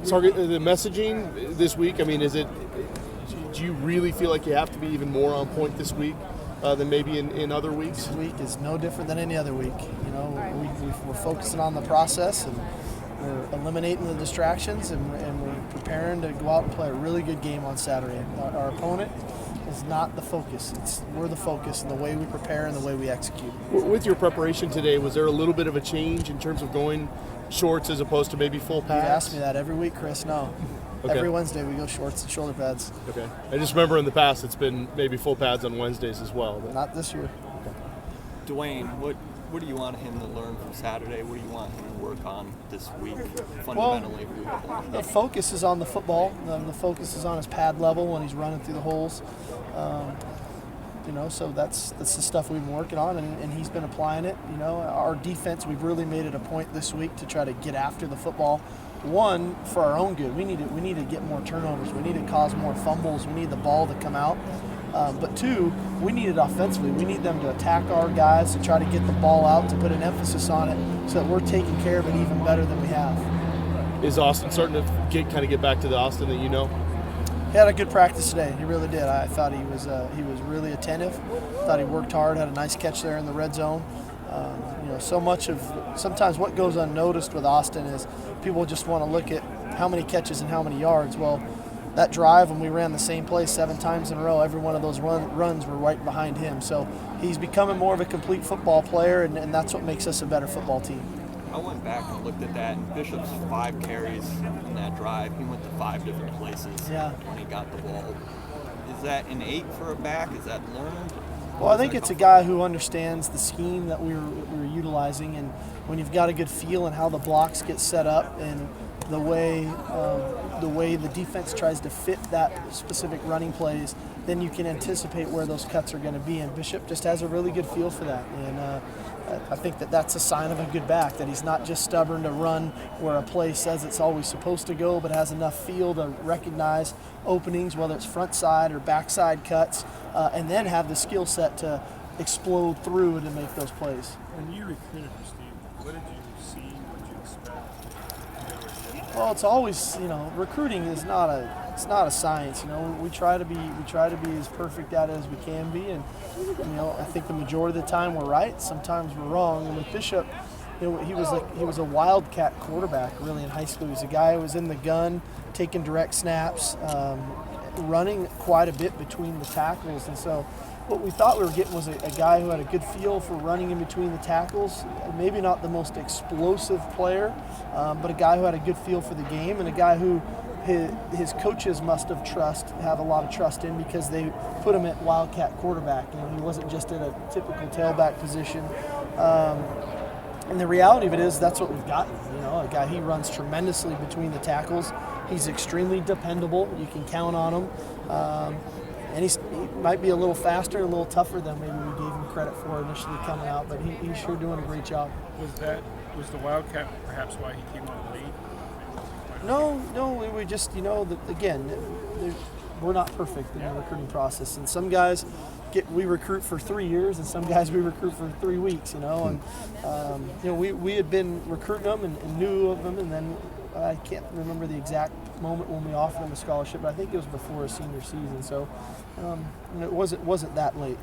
The messaging this week, I mean, do you really feel like you have to be even more on point this week than maybe in other weeks? This week is no different than any other week. You know, we're focusing on the process, and we're eliminating the distractions, and we're preparing to go out and play a really good game on Saturday. Our opponent is not the focus. We're the focus in the way we prepare and the way we execute. With your preparation today, was there a little bit of a change in terms of going shorts as opposed to maybe full pads? You ask me that every week, Chris. No. Okay. Every Wednesday we go shorts and shoulder pads. Okay. I just remember in the past it's been maybe full pads on Wednesdays as well. But not this year. Okay. Dwayne, what do you want him to learn from Saturday? What do you want him to work on this week fundamentally? Well, the focus is on the football. The focus is on his pad level when he's running through the holes. You know, so that's the stuff we've been working on, and he's been applying it. You know, our defense, we've really made it a point this week to try to get after the football. One, for our own good, we need to get more turnovers. We need to cause more fumbles. We need the ball to come out. But two, we need it offensively. We need them to attack our guys, to try to get the ball out, to put an emphasis on it, so that we're taking care of it even better than we have. Is Austin starting to get back to the Austin that you know? He had a good practice today. He really did. I thought he was really attentive. Thought he worked hard. Had a nice catch there in the red zone. You know, sometimes what goes unnoticed with Austin is people just want to look at how many catches and how many yards. Well, that drive when we ran the same play 7 times in a row, every one of those runs were right behind him. So he's becoming more of a complete football player, and that's what makes us a better football team. I went back and looked at that, and Bishop's 5 carries in that drive, he went to 5 different places when he got the ball. Is that innate for a back? Is that learned? Well, I think it's a guy who understands the scheme that we were utilizing, and when you've got a good feel in how the blocks get set up and the way the defense tries to fit that specific running plays, then you can anticipate where those cuts are going to be. And Bishop just has a really good feel for that. And I think that's a sign of a good back, that he's not just stubborn to run where a play says it's always supposed to go, but has enough feel to recognize openings, whether it's front side or backside cuts, and then have the skill set to explode through and to make those plays. When you recruited for Steve, what did you see? What did you expect? Well, it's always, you know, recruiting is not a science. You know, we try to be as perfect at it as we can be, and you know, I think the majority of the time we're right. Sometimes we're wrong. And with Bishop, you know, he was a wildcat quarterback really in high school. He was a guy who was in the gun, taking direct snaps, running quite a bit between the tackles, and so what we thought we were getting was a guy who had a good feel for running in between the tackles. Maybe not the most explosive player, but a guy who had a good feel for the game, and a guy who his coaches must have a lot of trust in, because they put him at wildcat quarterback. You know, he wasn't just in a typical tailback position. And the reality of it is that's what we've gotten. You know, a guy, he runs tremendously between the tackles. He's extremely dependable. You can count on him. And he might be a little faster, a little tougher than maybe we gave him credit for initially coming out, but he's sure doing a great job. Was the Wildcat perhaps why he came on late? No, we just, you know, again, we're not perfect in the recruiting process, and some guys we recruit for 3 years, and some guys we recruit for 3 weeks, you know, and you know, we had been recruiting them and knew of them, and then I can't remember the exact moment when we offered him a scholarship, but I think it was before his senior season, so it wasn't that late.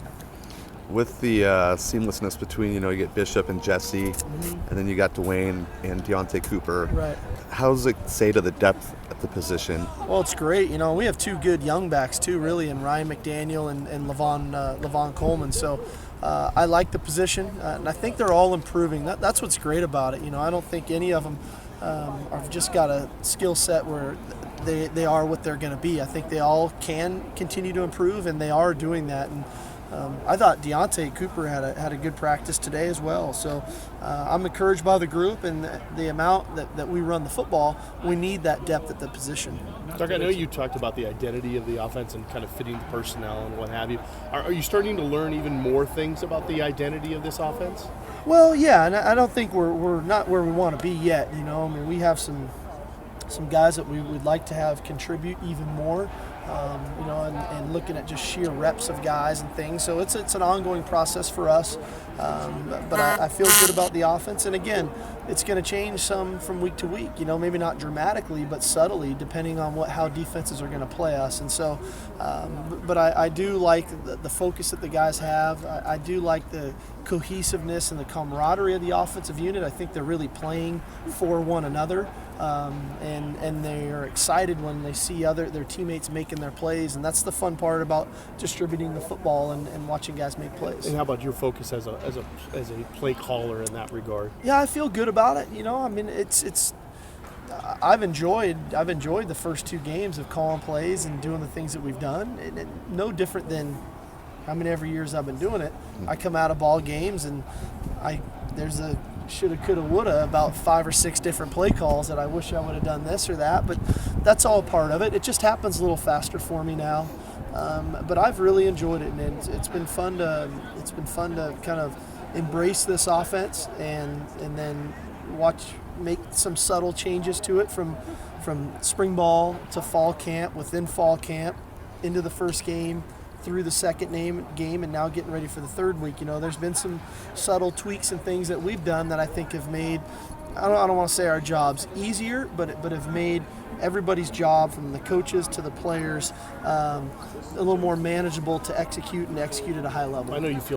With the seamlessness between, you know, you get Bishop and Jesse, and then you got Dwayne and Deontay Cooper. Right. How does it say to the depth at the position? Well, it's great. You know, we have 2 good young backs too, really, in Ryan McDaniel and Levon Coleman. So I like the position, and I think they're all improving. That's what's great about it. You know, I don't think any of them have just got a skill set where they are what they're going to be. I think they all can continue to improve, and they are doing that. And I thought Deontay Cooper had a good practice today as well. So I'm encouraged by the group and the amount that we run the football. We need that depth at the position. Doug, I know you talked about the identity of the offense and kind of fitting the personnel and what have you. Are you starting to learn even more things about the identity of this offense? Well, yeah, and I don't think we're not where we want to be yet. You know, I mean, we have some guys that we would like to have contribute even more. and looking at just sheer reps of guys and things. So it's an ongoing process for us. But I feel good about the offense. And again, it's going to change some from week to week. Maybe not dramatically, but subtly, depending on how defenses are going to play us. And so, but I do like the focus that the guys have. I do like the cohesiveness and the camaraderie of the offensive unit. I think they're really playing for one another. And they're excited when they see their teammates making their plays, and that's the fun part about distributing the football and watching guys make plays. And how about your focus as a play caller in that regard? Yeah, I feel good about it. It's I've enjoyed the first 2 games of calling plays and doing the things that we've done, and no different than how many every years I've been doing it. I come out of ball games and there's a shoulda, coulda, woulda about 5 or 6 different play calls that I wish I would have done this or that, but that's all part of it. It just happens a little faster for me now, but I've really enjoyed it, and it's been fun to kind of embrace this offense and then make some subtle changes to it from spring ball to fall camp, within fall camp, into the first game, through the second game, and now getting ready for the third week. There's been some subtle tweaks and things that we've done that I think have made, I don't want to say our jobs easier, but have made everybody's job, from the coaches to the players, a little more manageable to execute at a high level. I know you feel